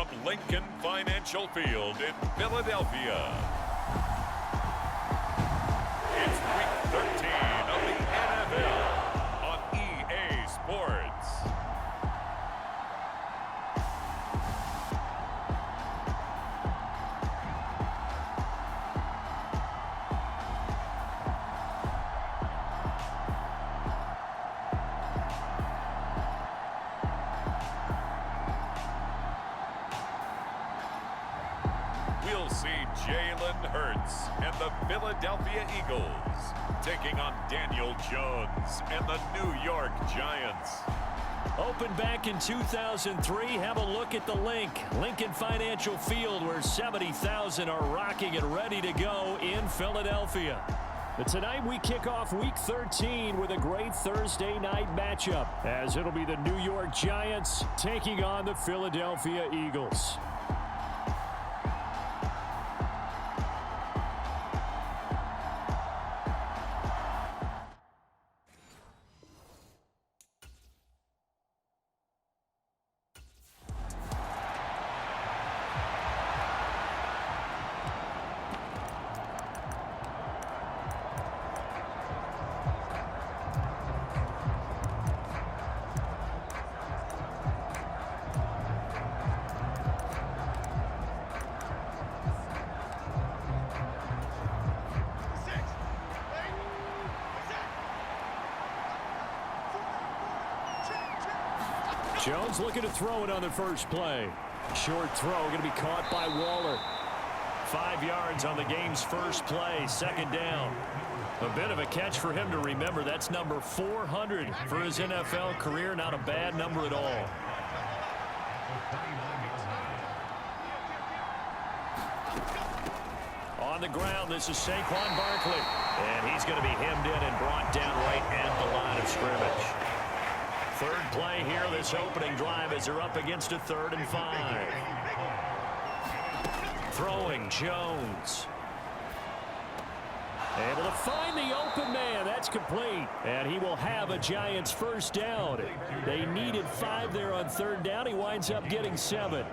from Lincoln Financial Field in Philadelphia. It's Week 13 of the NFL on EA Sports. We'll see Jalen Hurts and the Philadelphia Eagles taking on Daniel Jones and the New York Giants. Opened back in 2003, have a look at the Lincoln Financial Field, where 70,000 are rocking and ready to go in Philadelphia. But tonight we kick off Week 13 with a great Thursday night matchup, as it'll be the New York Giants taking on the Philadelphia Eagles. Jones looking to throw it on the first play. Short throw going to be caught by Waller. 5 yards on the game's first play, second down. A bit of a catch for him to remember. That's number 400 for his NFL career. Not a bad number at all. On the ground, this is Saquon Barkley. And he's going to be hemmed in and brought down right at the line of scrimmage. Third play here, this opening drive, as they're up against a 3rd and 5. Throwing, Jones. Able to find the open man. That's complete. And he will have a Giants first down. They needed 5 there on 3rd down. He winds up getting 7.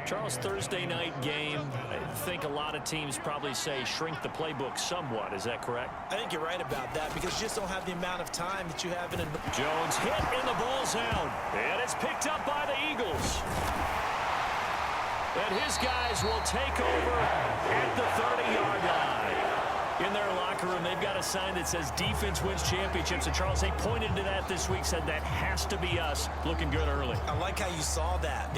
Charles, Thursday night game, I think a lot of teams probably say shrink the playbook somewhat. Is that correct? I think you're right about that, because you just don't have the amount of time that you have in a... Jones hit and the ball's out. And it's picked up by the Eagles. And his guys will take over at the 30-yard line. In their locker room, they've got a sign that says defense wins championships. And Charles, they pointed to that this week, said that has to be us. Looking good early. I like how you saw that.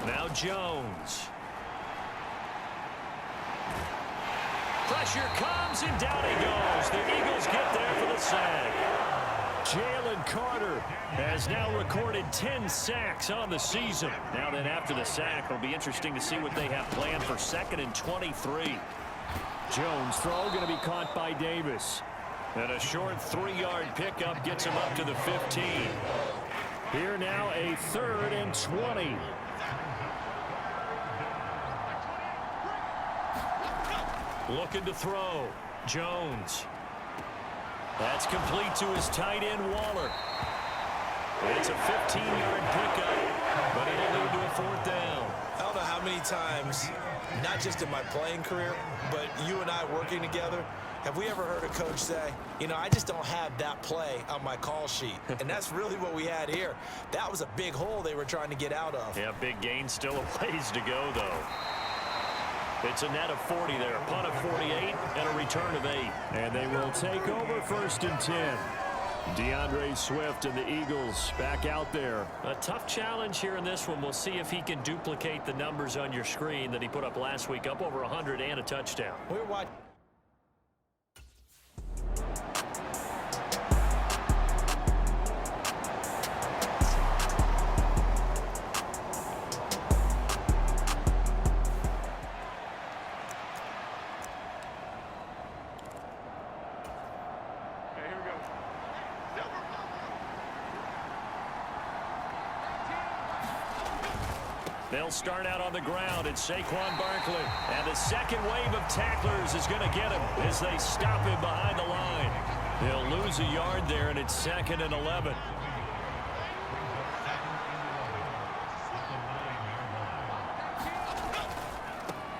Now Jones. Pressure comes, and down he goes. The Eagles get there for the sack. Jalen Carter has now recorded 10 sacks on the season. Now then, after the sack, it'll be interesting to see what they have planned for 2nd and 23. Jones' throw going to be caught by Davis. And a short 3-yard pickup gets him up to the 15. Here now, a 3rd and 20. Looking to throw. Jones. That's complete to his tight end, Waller. It's a 15-yard pickup, but it'll lead to a 4th down. I don't know how many times, not just in my playing career, but you and I working together, have we ever heard a coach say, you know, I just don't have that play on my call sheet. And that's really what we had here. That was a big hole they were trying to get out of. Yeah, big gain, still a ways to go, though. It's a net of 40 there, a punt of 48, and a return of 8. And they will take over 1st and 10. DeAndre Swift and the Eagles back out there. A tough challenge here in this one. We'll see if he can duplicate the numbers on your screen that he put up last week, up over 100 and a touchdown. We're watching. They'll start out on the ground. It's Saquon Barkley. And the second wave of tacklers is going to get him as they stop him behind the line. They'll lose a yard there, and it's 2nd and 11.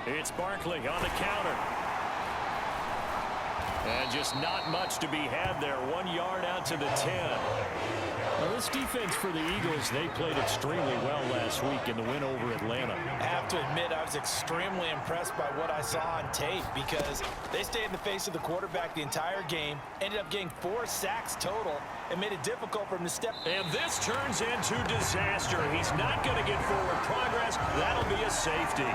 It's Barkley on the counter. And just not much to be had there. 1 yard out to the 10. Well, this defense for the Eagles, they played extremely well last week in the win over Atlanta. I have to admit, I was extremely impressed by what I saw on tape because they stayed in the face of the quarterback the entire game, ended up getting 4 sacks total, and made it difficult for him to step. And this turns into disaster. He's not going to get forward progress. That'll be a safety.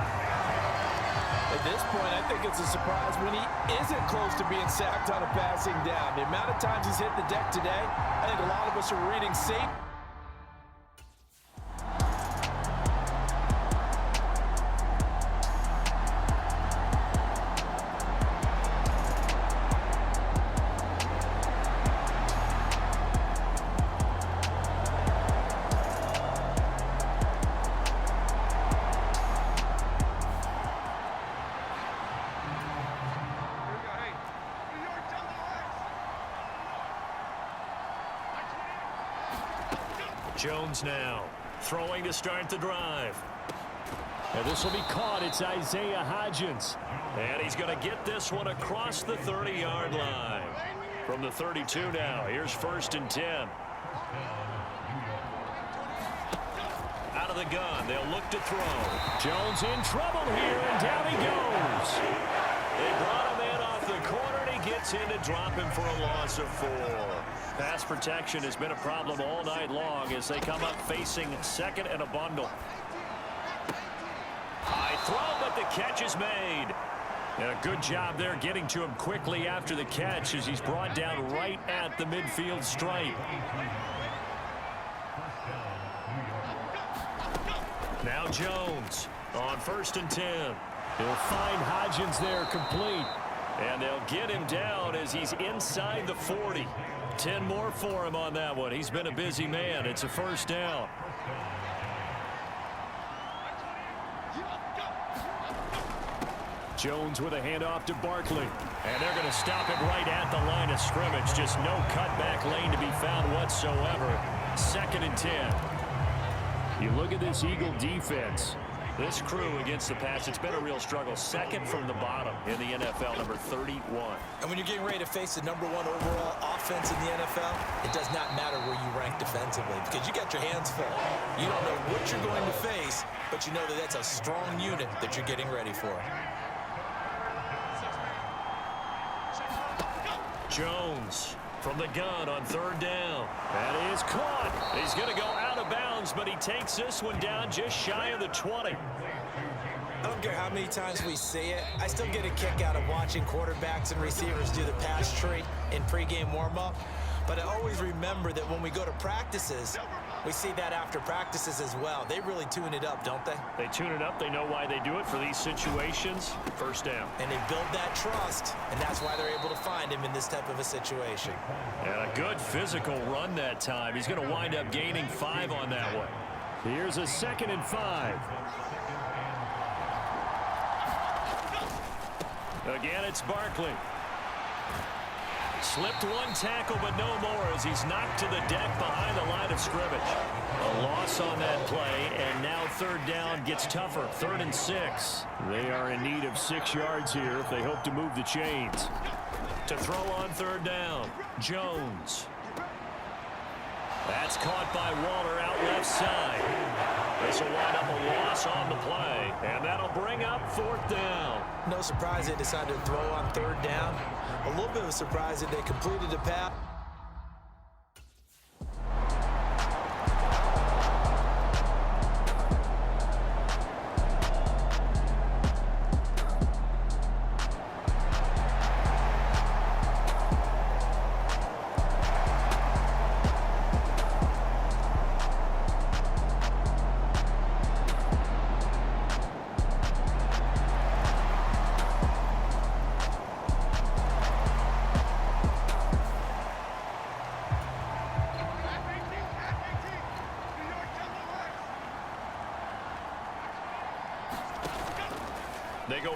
At this point, I think it's a surprise when he isn't close to being sacked on a passing down. The amount of times he's hit the deck today, I think a lot of us are reading safe. Jones now throwing to start the drive. And this will be caught. It's Isaiah Hodgins. And he's going to get this one across the 30-yard line. From the 32 now, here's 1st and 10. Out of the gun, they'll look to throw. Jones in trouble here, and down he goes. They brought him in off the corner, and he gets in to drop him for a loss of 4. Pass protection has been a problem all night long as they come up facing 2nd and a bundle. High throw, but the catch is made. And a good job there getting to him quickly after the catch as he's brought down right at the midfield stripe. Now Jones on 1st and 10. He'll find Hodgins there complete. And they'll get him down as he's inside the 40. 10 more for him on that one. He's been a busy man. It's a 1st down. Jones with a handoff to Barkley. And they're going to stop him right at the line of scrimmage. Just no cutback lane to be found whatsoever. 2nd and 10. You look at this Eagle defense. This crew against the pass, it's been a real struggle. 2nd from the bottom in the NFL, number 31. And when you're getting ready to face the number 1 overall offense in the NFL, it does not matter where you rank defensively because you got your hands full. You don't know what you're going to face, but you know that that's a strong unit that you're getting ready for. Jones from the gun on 3rd down. That is caught. He's going to go out of bounds, but he takes this one down just shy of the 20. I don't care how many times we see it. I still get a kick out of watching quarterbacks and receivers do the pass tree in pregame warm-up. But I always remember that when we go to practices, we see that after practices as well. They really tune it up, don't they? They tune it up. They know why they do it for these situations. 1st down. And they build that trust, and that's why they're able to find him in this type of a situation. And a good physical run that time. He's going to wind up gaining 5 on that one. Here's a 2nd and 5. Again, it's Barkley. Slipped one tackle, but no more as he's knocked to the deck behind the line of scrimmage. A loss on that play, and now 3rd down gets tougher. 3rd and 6. They are in need of 6 yards here if they hope to move the chains. To throw on 3rd down, Jones. That's caught by Waller out left side. This will wind up a loss on the play, and that'll bring up 4th down. No surprise they decided to throw on 3rd down. A little bit of a surprise that they completed the pass.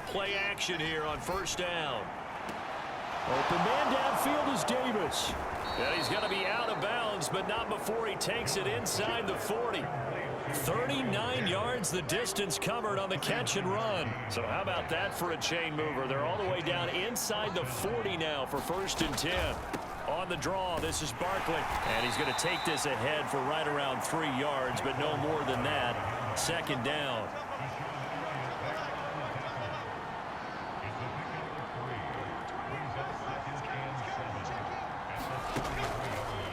play action here on first down. Open man downfield is Davis. And he's going to be out of bounds, but not before he takes it inside the 40. 39 yards the distance covered on the catch and run. So how about that for a chain mover? They're all the way down inside the 40 now for 1st and 10. On the draw, this is Barkley. And he's going to take this ahead for right around 3 yards, but no more than that. 2nd down.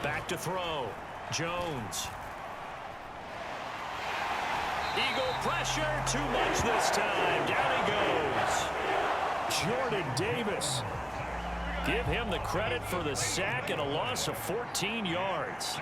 Back to throw. Jones. Eagle pressure, too much this time. Down he goes. Jordan Davis. Give him the credit for the sack and a loss of 14 yards.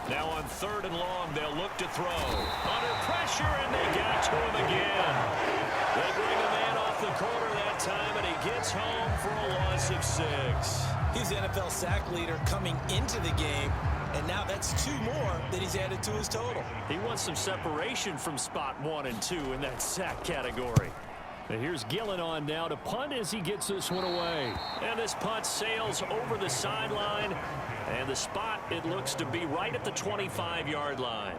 Now on 3rd and long, they'll look to throw. Under pressure, and they got to him again. They bring a man off the corner that time, and he gets home for a loss of 6. He's the NFL sack leader coming into the game, and now that's 2 more that he's added to his total. He wants some separation from spot 1 and 2 in that sack category. And here's Gillen on now to punt as he gets this one away. And this punt sails over the sideline, and the spot, it looks to be right at the 25-yard line.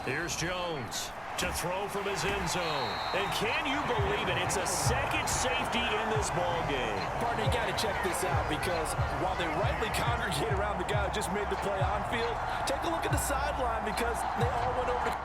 Here's Jones to throw from his end zone. And can you believe it? It's a second safety in this ball game. Partner, you got to check this out because while they rightly congregate around the guy who just made the play on field, take a look at the sideline because they all went over to...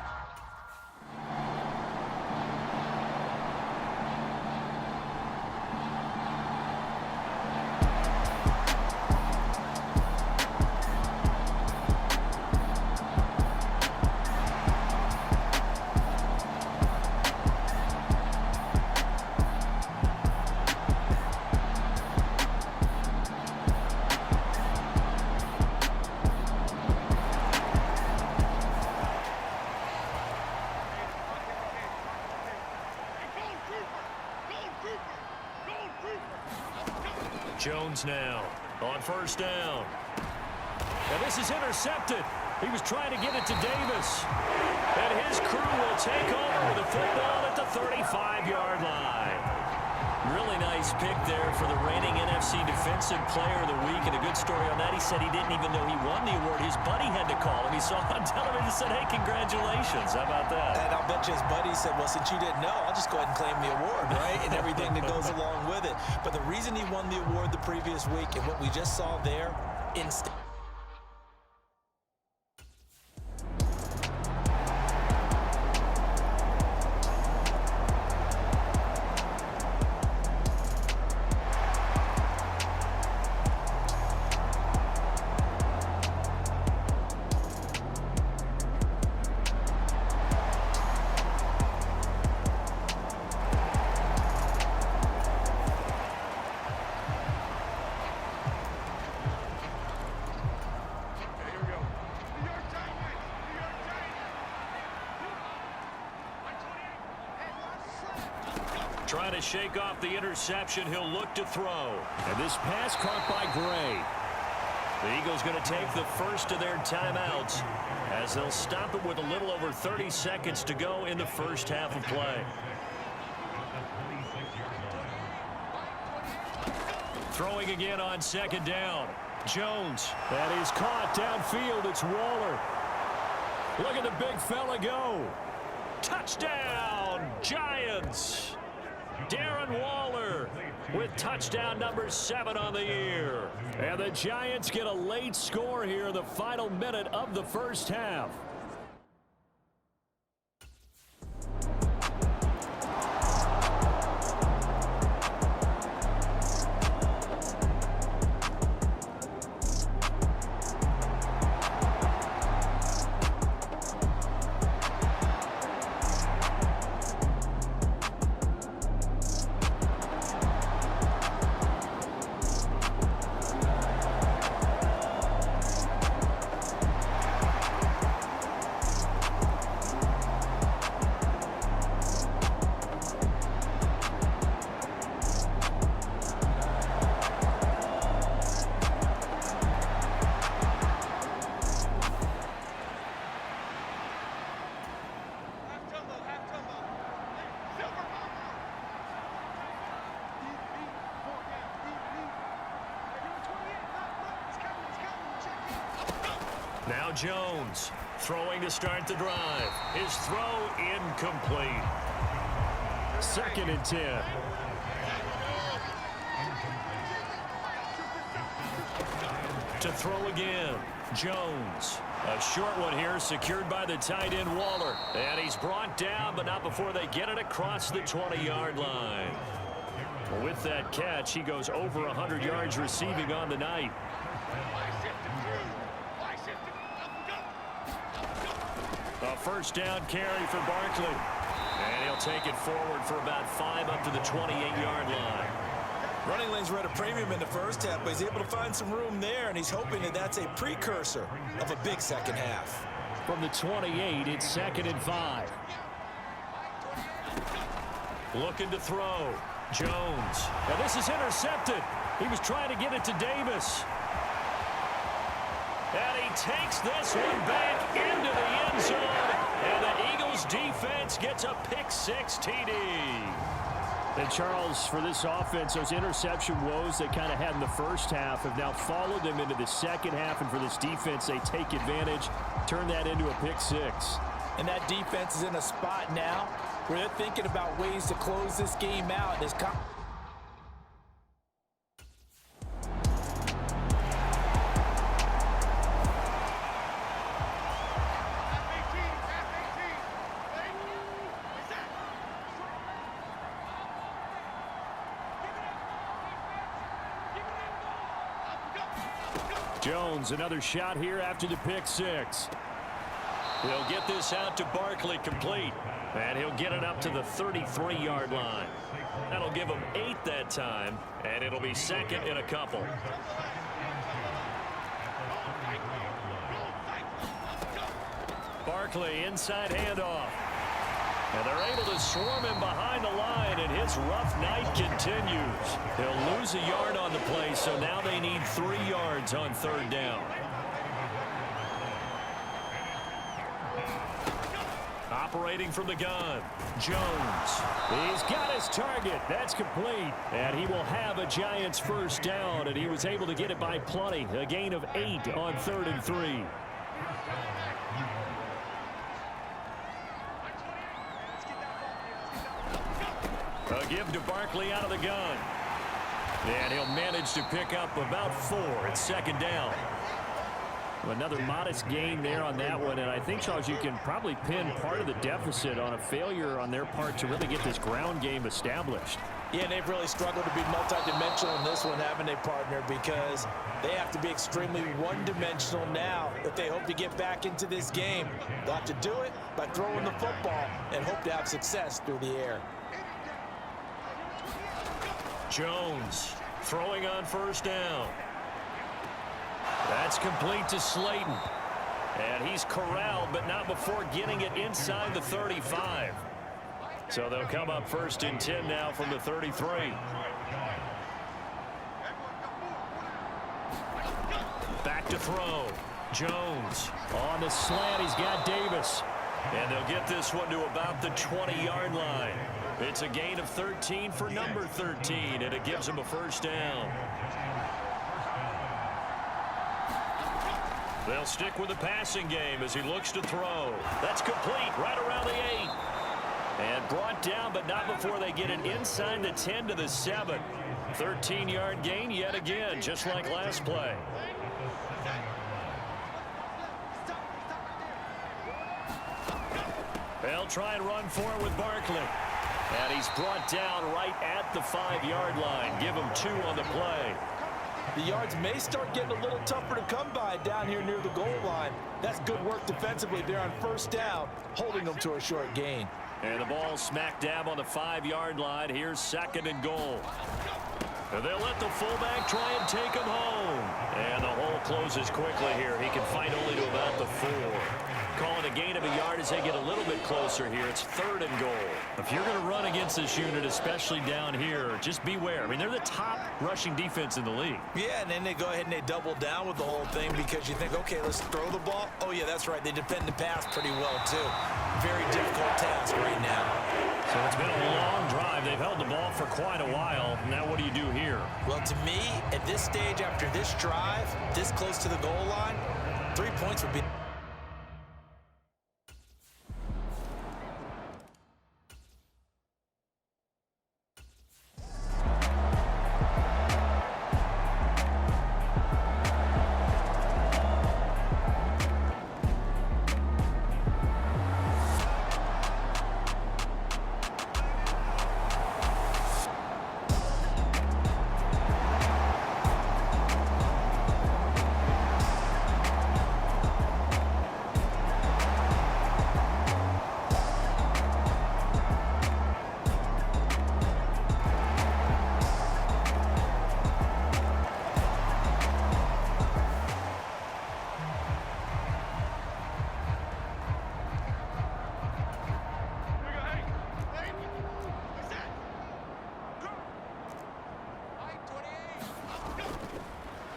Jones now on 1st down. And this is intercepted. He was trying to get it to Davis. And his crew will take over with the football at the 35-yard line. Really nice pick there for the reigning NFC Defensive Player of the Week. And a good story on that. He said he didn't even know he won the award. His buddy had to call him. He saw it on television and said, hey, congratulations. How about that? And I'll bet you his buddy said, well, since you didn't know, I'll just go ahead and claim the award, right? And everything that goes along with it. But the reason he won the award the previous week and what we just saw there, instant. Trying to shake off the interception, he'll look to throw. And this pass caught by Gray. The Eagles going to take the first of their timeouts as they'll stop it with a little over 30 seconds to go in the first half of play. Throwing again on 2nd down. Jones. That is caught downfield. It's Waller. Look at the big fella go. Touchdown, Giants. Darren Waller with touchdown number 7 on the year. And the Giants get a late score here in the final minute of the first half. Now Jones throwing to start the drive. His throw incomplete. 2nd and 10. To throw again, Jones. A short one here secured by the tight end Waller. And he's brought down, but not before they get it across the 20-yard line. With that catch, he goes over 100 yards receiving on the night. A first down carry for Barkley. And he'll take it forward for about 5 up to the 28-yard line. Running lanes were at a premium in the first half, but he's able to find some room there, and he's hoping that that's a precursor of a big second half. From the 28, it's 2nd and 5. Looking to throw. Jones. Now this is intercepted. He was trying to get it to Davis. And he takes this one back into the end zone. And the Eagles defense gets a pick-6 TD. And Charles, for this offense, those interception woes they kind of had in the first half have now followed them into the second half. And for this defense, they take advantage, turn that into a pick-6. And that defense is in a spot now where they're thinking about ways to close this game out. Jones, another shot here after the pick-6. He'll get this out to Barkley complete. And he'll get it up to the 33-yard line. That'll give him 8 that time. And it'll be 2nd and a couple. Barkley inside handoff. And they're able to swarm him behind the line, and his rough night continues. He'll lose a yard on the play, so now they need 3 yards on 3rd down. Operating from the gun, Jones. He's got his target. That's complete. And he will have a Giants first down, and he was able to get it by plenty. A gain of 8 on 3rd and 3. A give to Barkley out of the gun. And he'll manage to pick up about 4 at 2nd down. Another modest gain there on that one, and I think, Charles, you can probably pin part of the deficit on a failure on their part to really get this ground game established. Yeah, and they've really struggled to be multidimensional in this one, haven't they, partner? Because they have to be extremely one-dimensional now if they hope to get back into this game. They'll have to do it by throwing the football and hope to have success through the air. Jones throwing on first down. That's complete to Slayton. And he's corralled, but not before getting it inside the 35. So they'll come up 1st and 10 now from the 33. Back to throw. Jones on the slant. He's got Davis. And they'll get this one to about the 20-yard line. It's a gain of 13 for number 13, and it gives him a first down. They'll stick with the passing game as he looks to throw. That's complete right around the 8. And brought down, but not before they get it inside the 10 to the 7. 13-yard gain yet again, just like last play. They'll try and run for it with Barkley. And he's brought down right at the 5-yard line. Give him 2 on the play. The yards may start getting a little tougher to come by down here near the goal line. That's good work defensively there on first down, holding them to a short gain. And the ball smack dab on the 5-yard line. Here's 2nd and goal. And they'll let the fullback try and take him home. And the hole closes quickly here. He can fight only to about the 4. Calling a gain of a yard as they get a little bit closer here. It's 3rd and goal. If you're going to run against this unit, especially down here, just beware. I mean, they're the top rushing defense in the league. Yeah, and then they go ahead and they double down with the whole thing because you think, okay, let's throw the ball. Oh, yeah, that's right. They defend the pass pretty well, too. Very difficult task right now. So it's been a long drive. They've held the ball for quite a while. Now what do you do here? Well, to me, at this stage after this drive, this close to the goal line, 3 points would be...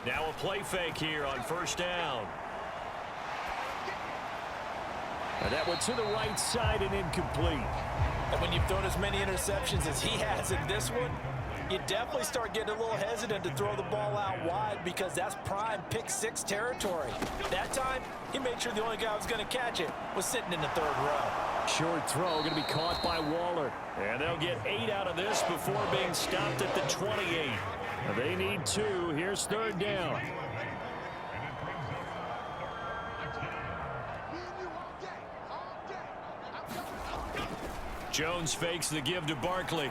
Now a play fake here on first down. And that one to the right side and incomplete. And when you've thrown as many interceptions as he has in this one, you definitely start getting a little hesitant to throw the ball out wide because that's prime pick six territory. That time, he made sure the only guy who was going to catch it was sitting in the third row. Short throw going to be caught by Waller. And they'll get 8 out of this before being stopped at the 28. They need 2. Here's third down. Jones fakes the give to Barkley.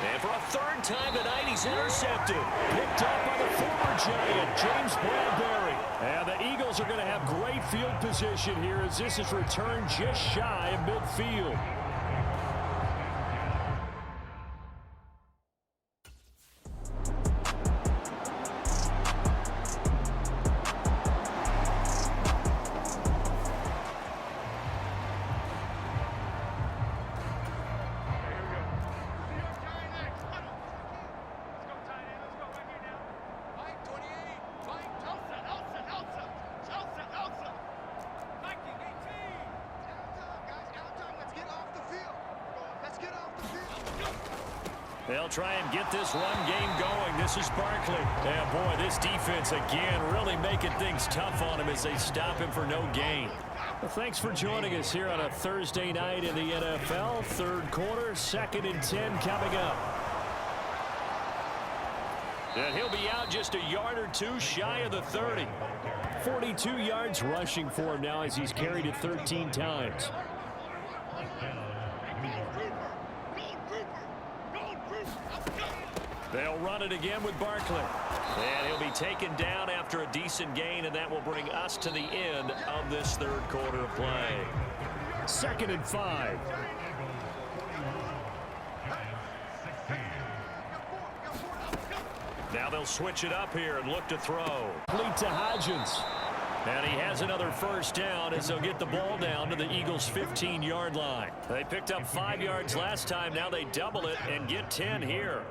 And for a third time tonight, he's intercepted. Picked up by the former Giant, James Bradbury. And the Eagles are going to have great field position here as this is returned just shy of midfield. They'll try and get this run game going. This is Barkley. Yeah, boy, this defense again really making things tough on him as they stop him for no gain. Well, thanks for joining us here on a Thursday night in the NFL. Third quarter, 2nd and 10 coming up. And he'll be out just a yard or 2 shy of the 30. 42 yards rushing for him now as he's carried it 13 times. They'll run it again with Barkley. And he'll be taken down after a decent gain, and that will bring us to the end of this third quarter of play. 2nd and 5. Now they'll switch it up here and look to throw. Complete to Hodgins. And he has another first down as they'll get the ball down to the Eagles' 15-yard line. They picked up 5 yards last time. Now they double it and get 10 here.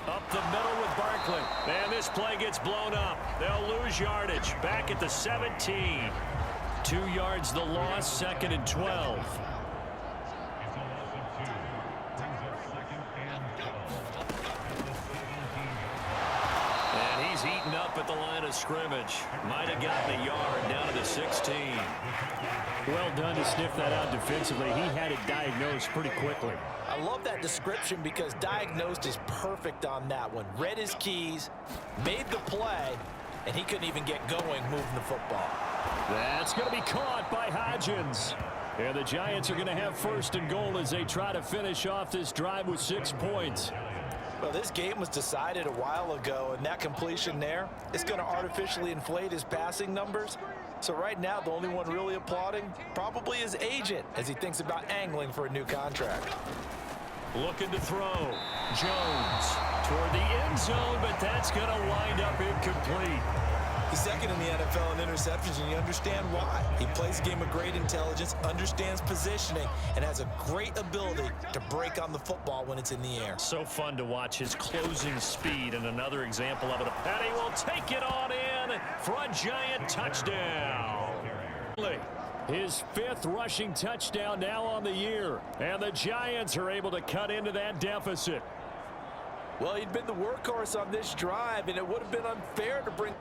Up the middle with Barkley. And this play gets blown up. They'll lose yardage. Back at the 17. 2 yards the loss, 2nd and 12. And he's eaten up at the line of scrimmage. Might have gotten a yard down to the 16. Well done to sniff that out defensively. He had it diagnosed pretty quickly. I love that description because diagnosed is perfect on that one. Read his keys, made the play, and he couldn't even get going moving the football. That's going to be caught by Hodgins. And the Giants are going to have 1st and goal as they try to finish off this drive with 6 points. Well, this game was decided a while ago, and that completion there is going to artificially inflate his passing numbers. So right now, the only one really applauding probably his agent as he thinks about angling for a new contract. Looking to throw. Jones toward the end zone, but that's going to wind up incomplete. He's 2nd in the NFL in interceptions, and you understand why. He plays a game of great intelligence, understands positioning, and has a great ability to break on the football when it's in the air. So fun to watch his closing speed, and another example of it. And he will take it on in for a Giant touchdown. His 5th rushing touchdown now on the year, and the Giants are able to cut into that deficit. Well, he'd been the workhorse on this drive, and it would have been unfair to bring...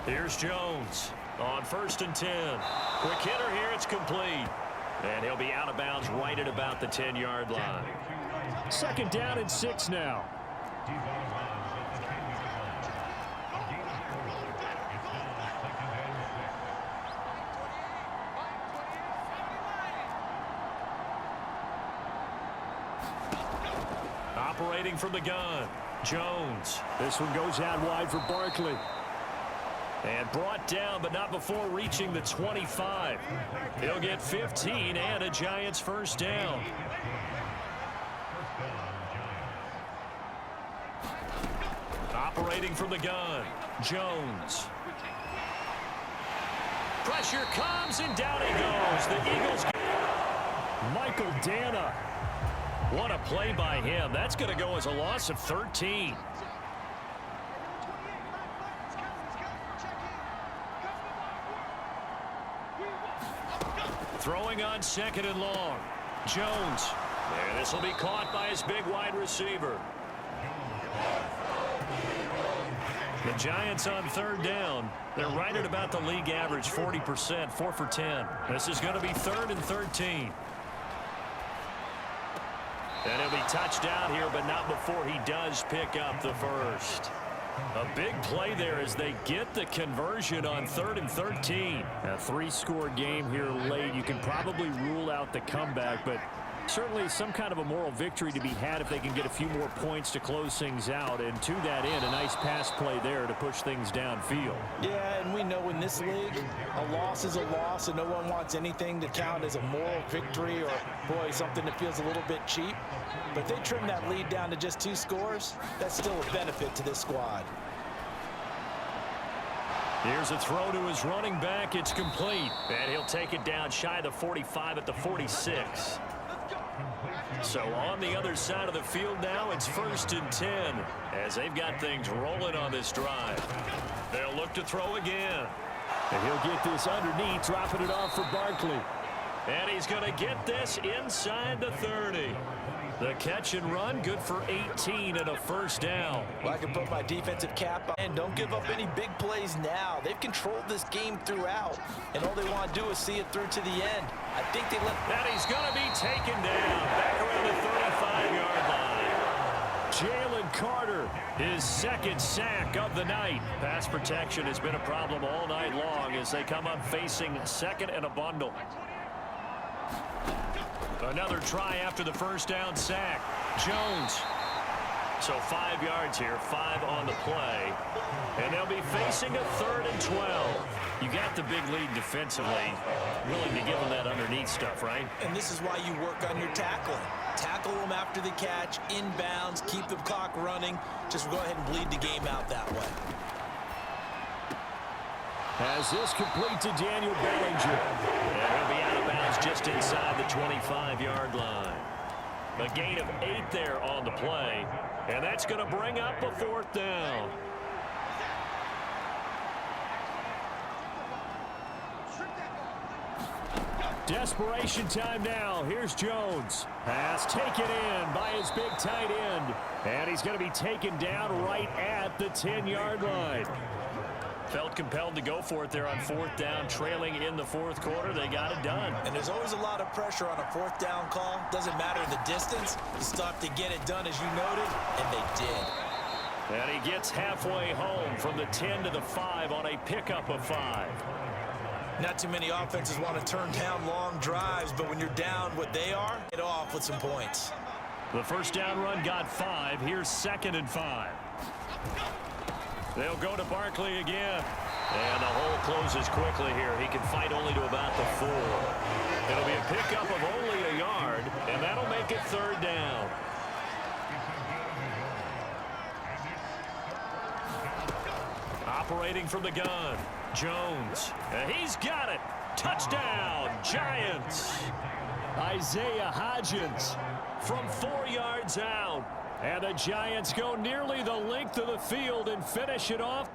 Here's Jones on 1st and 10. Quick hitter here, it's complete. And he'll be out of bounds right at about the 10-yard line. 2nd down and 6 now. Operating from the gun, Jones. This one goes out wide for Barkley. And brought down, but not before reaching the 25. He'll get 15 and a Giants first down. Operating from the gun, Jones. Pressure comes, and down he goes. The Eagles get Michael Dana. What a play by him. That's going to go as a loss of 13. Throwing on 2nd and long. Jones. And this will be caught by his big wide receiver. The Giants on 3rd down. They're right at about the league average, 40%, 4 for 10. This is going to be 3rd and 13. And he'll be touched down here, but not before he does pick up the first. A big play there as they get the conversion on 3rd and 13. A 3-score game here late. You can probably rule out the comeback, but certainly some kind of a moral victory to be had if they can get a few more points to close things out. And to that end, a nice pass play there to push things downfield. Yeah, and we know in this league, a loss is a loss, and no one wants anything to count as a moral victory or, boy, something that feels a little bit cheap. But if they trim that lead down to just 2 scores, that's still a benefit to this squad. Here's a throw to his running back. It's complete. And he'll take it down shy of the 45 at the 46. So on the other side of the field now, it's 1st and 10 as they've got things rolling on this drive. They'll look to throw again. And he'll get this underneath, dropping it off for Barkley. And he's going to get this inside the 30. The catch and run, good for 18 and a first down. Well, I can put my defensive cap on and don't give up any big plays now. They've controlled this game throughout, and all they want to do is see it through to the end. I think they let... And he's going to be taken down back around the 35-yard line. Jalen Carter, his 2nd sack of the night. Pass protection has been a problem all night long as they come up facing 2nd and a bundle. Another try after the first down sack. Jones. So 5 yards here, 5 on the play. And they'll be facing a 3rd and 12. You got the big lead defensively. Willing to give them that underneath stuff, right? And this is why you work on your tackling. Tackle them after the catch, inbounds, keep the clock running. Just go ahead and bleed the game out that way. As this complete to Daniel Bellinger. And he'll be out of bounds just inside the 25-yard line. A gain of 8 there on the play. And that's going to bring up a 4th down. Desperation time now. Here's Jones. Pass taken in by his big tight end. And he's going to be taken down right at the 10-yard line. Felt compelled to go for it there on 4th down, trailing in the 4th quarter. They got it done. And there's always a lot of pressure on a 4th down call. Doesn't matter the distance. You still have to get it done, as you noted, and they did. And he gets halfway home from the 10 to the 5 on a pickup of 5. Not too many offenses want to turn down long drives, but when you're down what they are, get off with some points. The first down run got 5. Here's 2nd and 5. They'll go to Barkley again. And the hole closes quickly here. He can fight only to about the 4. It'll be a pickup of only a yard, and that'll make it 3rd down. Operating from the gun, Jones. And he's got it. Touchdown, Giants. Isaiah Hodgins from 4 yards out. And the Giants go nearly the length of the field and finish it off.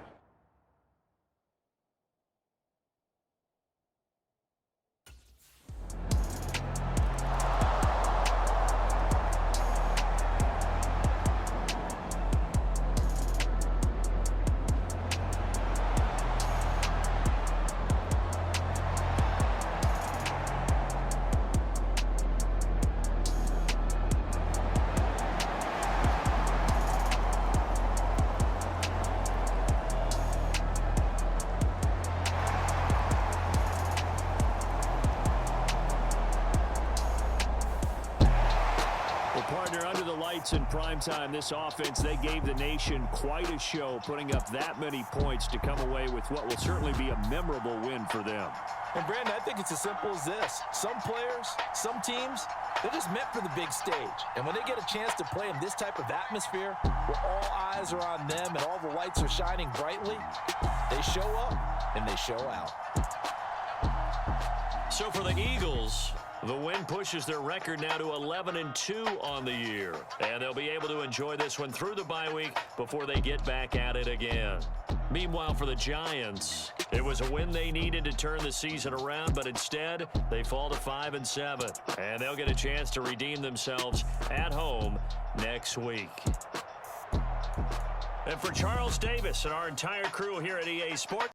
In prime time, this offense, they gave the nation quite a show, putting up that many points to come away with what will certainly be a memorable win for them. And, Brandon, I think it's as simple as this. Some players, some teams, they're just meant for the big stage. And when they get a chance to play in this type of atmosphere, where all eyes are on them and all the lights are shining brightly, they show up and they show out. So for the Eagles, the win pushes their record now to 11-2 on the year. And they'll be able to enjoy this one through the bye week before they get back at it again. Meanwhile, for the Giants, it was a win they needed to turn the season around, but instead they fall to 5-7. And they'll get a chance to redeem themselves at home next week. And for Charles Davis and our entire crew here at EA Sports,